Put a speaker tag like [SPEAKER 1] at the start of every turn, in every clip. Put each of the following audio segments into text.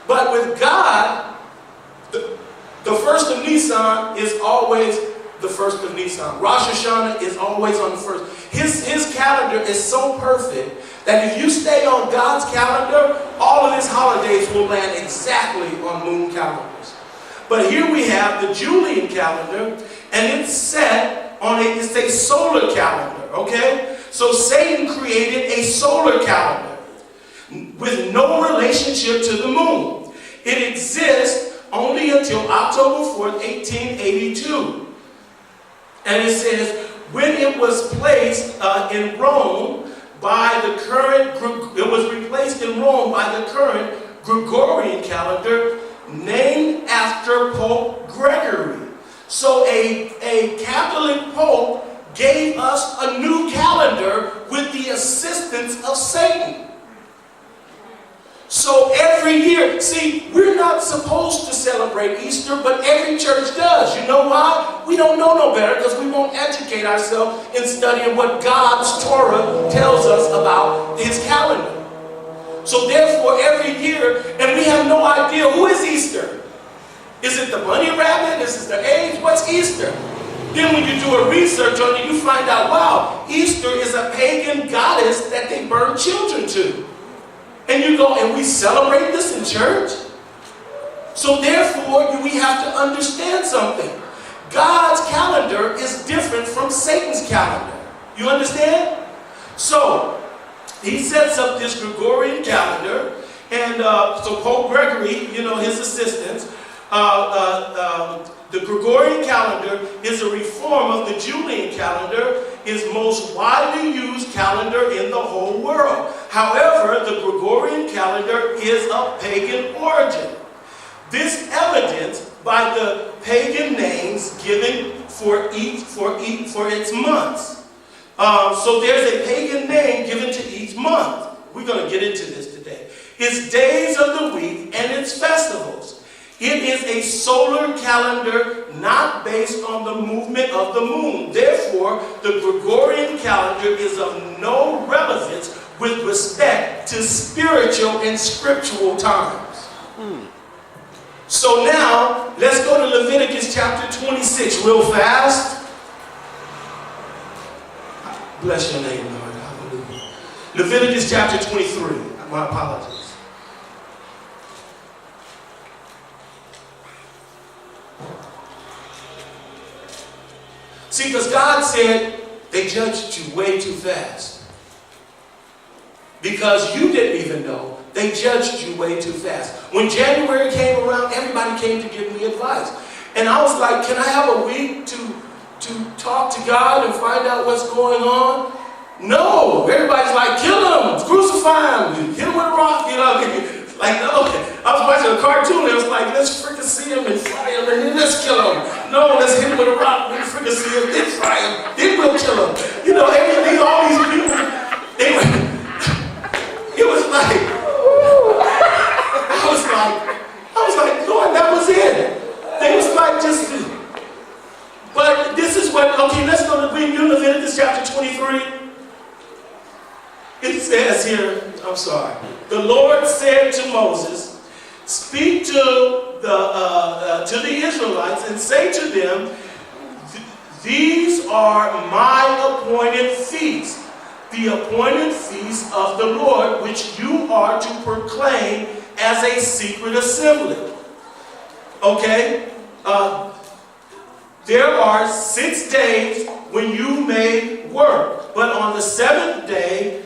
[SPEAKER 1] But with God, the first of Nisan is always the first of Nisan. Rosh Hashanah is always on the first. His calendar is so perfect that if you stay on God's calendar, all of his holidays will land exactly on moon calendars. But here we have the Julian calendar, and it's set on it's a solar calendar, okay? So Satan created a solar calendar with no relationship to the moon. It exists only until October 4th, 1882. And it says, when it was placed in Rome by the current, it was replaced in Rome by the current Gregorian calendar named after Pope Gregory. So a Catholic Pope gave us a new calendar with the assistance of Satan. So every year, see, we're not supposed to celebrate Easter, but every church does. You know why? We don't know no better because we won't educate ourselves in studying what God's Torah tells us about his calendar. So therefore, every year, and we have no idea, who is Easter? Is it the bunny rabbit? Is it the eggs? What's Easter? Then when you do a research on it, you find out, wow, Easter is a pagan goddess that they burn children to. And you go, and we celebrate this in church? So therefore, we have to understand something. God's calendar is different from Satan's calendar. You understand? So, he sets up this Gregorian calendar, and so Pope Gregory, his assistants, the Gregorian calendar is a reform of the Julian calendar, is most widely used calendar in the whole world. However, the Gregorian calendar is of pagan origin. This evidenced by the pagan names given for its months. So there's a pagan name given to each month. We're going to get into this today. Its days of the week and its festivals. It is a solar calendar not based on the movement of the moon. Therefore, the Gregorian calendar is of no relevance with respect to spiritual and scriptural times. So now, let's go to Leviticus chapter 26 real fast. Bless your name, Lord. Hallelujah. Leviticus chapter 23. My apologies. See, because God said they judged you way too fast. Because you didn't even know, they judged you way too fast. When January came around, everybody came to give me advice. And I was like, can I have a week to talk to God and find out what's going on? No. Everybody's like, kill him, crucify him, hit him with a rock, Like, no. I was watching a cartoon and it was like, let's freaking see him and fry him and then let's kill him. No, let's hit him with a rock, then freaking see him, then fry him, then we'll kill him. All these people, it was like, I was like, Lord, that was it. They was like just, but this is what, okay, let's go to bring you Leviticus chapter 23. It says here, I'm sorry. The Lord said to Moses, speak to the Israelites and say to them, these are my appointed feasts, the appointed feasts of the Lord, which you are to proclaim as a secret assembly. Okay? There are 6 days when you may work, but on the 7th day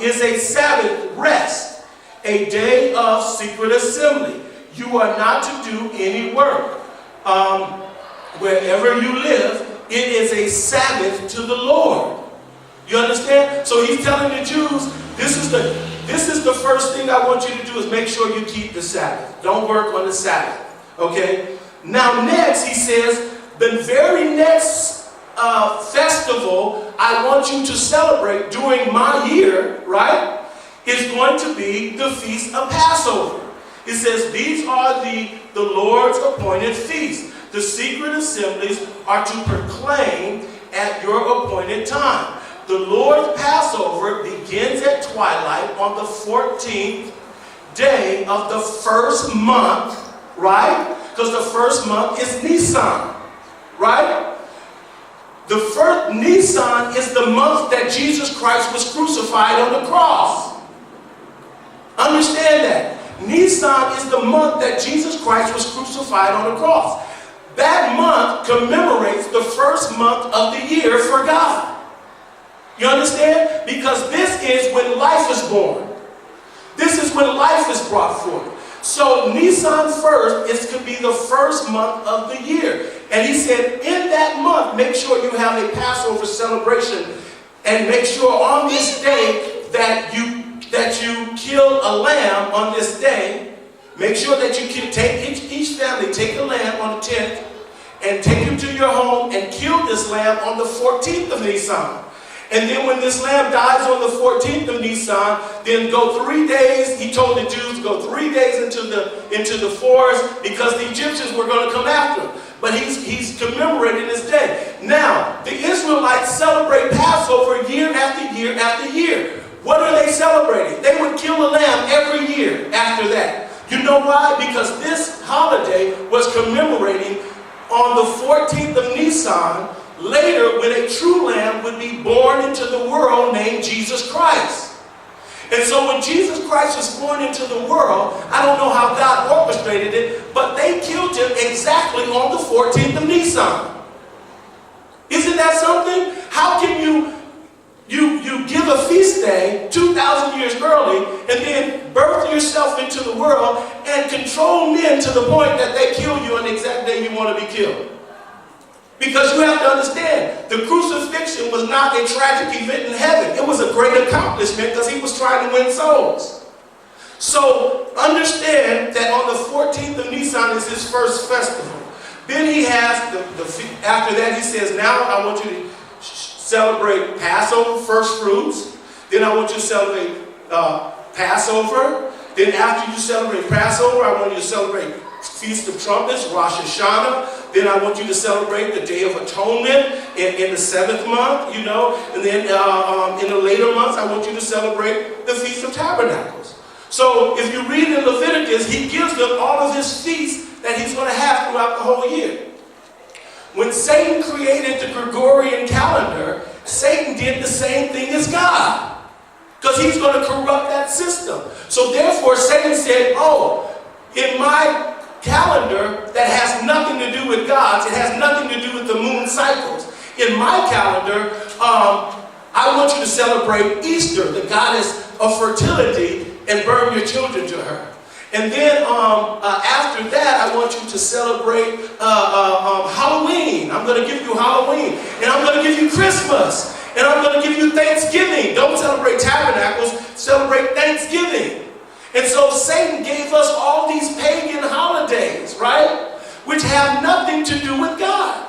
[SPEAKER 1] is a Sabbath rest, a day of secret assembly. You are not to do any work. Wherever you live, it is a Sabbath to the Lord. You understand? So he's telling the Jews, this is the first thing I want you to do is make sure you keep the Sabbath. Don't work on the Sabbath. Okay? Now next, he says, the very next festival I want you to celebrate during my year, right, is going to be the Feast of Passover. It says, these are the Lord's appointed feasts. The secret assemblies are to proclaim at your appointed time. The Lord's Passover begins at twilight on the 14th day of the first month, right? Because the first month is Nisan, right? The first Nisan is the month that Jesus Christ was crucified on the cross. Understand that. Nisan is the month that Jesus Christ was crucified on the cross. That month commemorates the first month of the year for God. You understand? Because this is when life is born. This is when life is brought forth. So Nisan 1st is to be the first month of the year. And he said, in that month, make sure you have a Passover celebration. And make sure on this day that you kill a lamb on this day. Make sure that you can take each family, take a lamb on the 10th, and take him to your home and kill this lamb on the 14th of Nisan. And then when this lamb dies on the 14th of Nisan, then go 3 days. He told the Jews to go 3 days into the forest because the Egyptians were going to come after him. But he's commemorating this day. Now, the Israelites celebrate Passover year after year after year. What are they celebrating? They would kill a lamb every year after that. You know why? Because this holiday was commemorating on the 14th of Nisan, later when a true lamb would be born into the world named Jesus Christ. And so when Jesus Christ was born into the world, I don't know how God orchestrated it, but they killed him exactly on the 14th of Nisan. Isn't that something? How can you give a feast day 2,000 years early and then birth yourself into the world and control men to the point that they kill you on the exact day you want to be killed? Because you have to understand, the crucifixion was not a tragic event in heaven. It was a great accomplishment because he was trying to win souls. So understand that on the 14th of Nisan is his first festival. Then he has, after that he says, now I want you to celebrate Passover, first fruits. Then I want you to celebrate Passover. Then after you celebrate Passover, I want you to celebrate Feast of Trumpets, Rosh Hashanah. Then I want you to celebrate the Day of Atonement in the 7th month, you know. And then in the later months, I want you to celebrate the Feast of Tabernacles. So if you read in Leviticus, he gives them all of his feasts that he's going to have throughout the whole year. When Satan created the Gregorian calendar, Satan did the same thing as God. Because he's going to corrupt that system. So therefore, Satan said, oh, in my calendar that has nothing to do with God's, it has nothing to do with the moon cycles. In my calendar, I want you to celebrate Easter, the goddess of fertility, and burn your children to her. And then after that, I want you to celebrate Halloween. I'm going to give you Halloween. And I'm going to give you Christmas. And I'm going to give you Thanksgiving. Don't celebrate Tabernacles, celebrate Thanksgiving. And so Satan gave us all these pagan holidays, right? Which have nothing to do with God.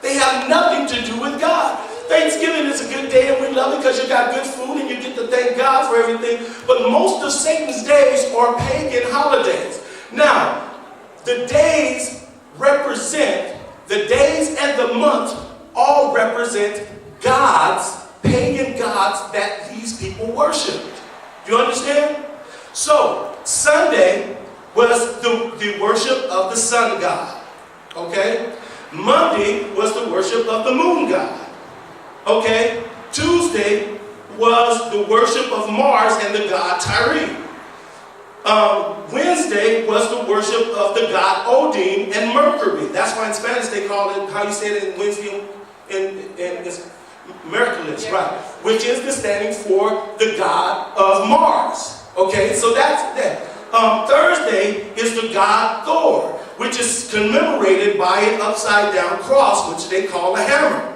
[SPEAKER 1] They have nothing to do with God. Thanksgiving is a good day and we love it because you got good food and you get to thank God for everything. But most of Satan's days are pagan holidays. Now, the days and the months all represent gods, pagan gods that these people worshiped. Do you understand? So, Sunday was the worship of the sun god. Okay? Monday was the worship of the moon god. Okay? Tuesday was the worship of Mars and the god Tyre. Wednesday was the worship of the god Odin and Mercury. That's why in Spanish they call it, how you say it in Wednesday, it's Mercury, right? Which is the standing for the god of Mars. Okay, so that's that. Thursday is the god Thor, which is commemorated by an upside down cross, which they call a hammer.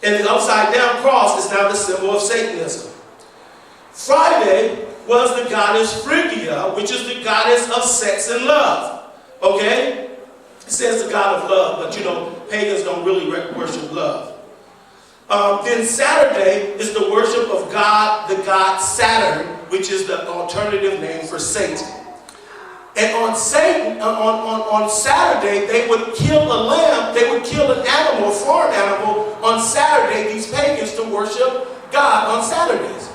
[SPEAKER 1] And the upside down cross is now the symbol of Satanism. Friday was the goddess Phrygia, which is the goddess of sex and love. Okay? It says the god of love, but you know, pagans don't really worship love. Then Saturday is the worship of God, the god Saturn, which is the alternative name for Satan. And on Saturday, they would kill a lamb, they would kill an animal, a foreign animal, on Saturday, these pagans to worship God on Saturdays.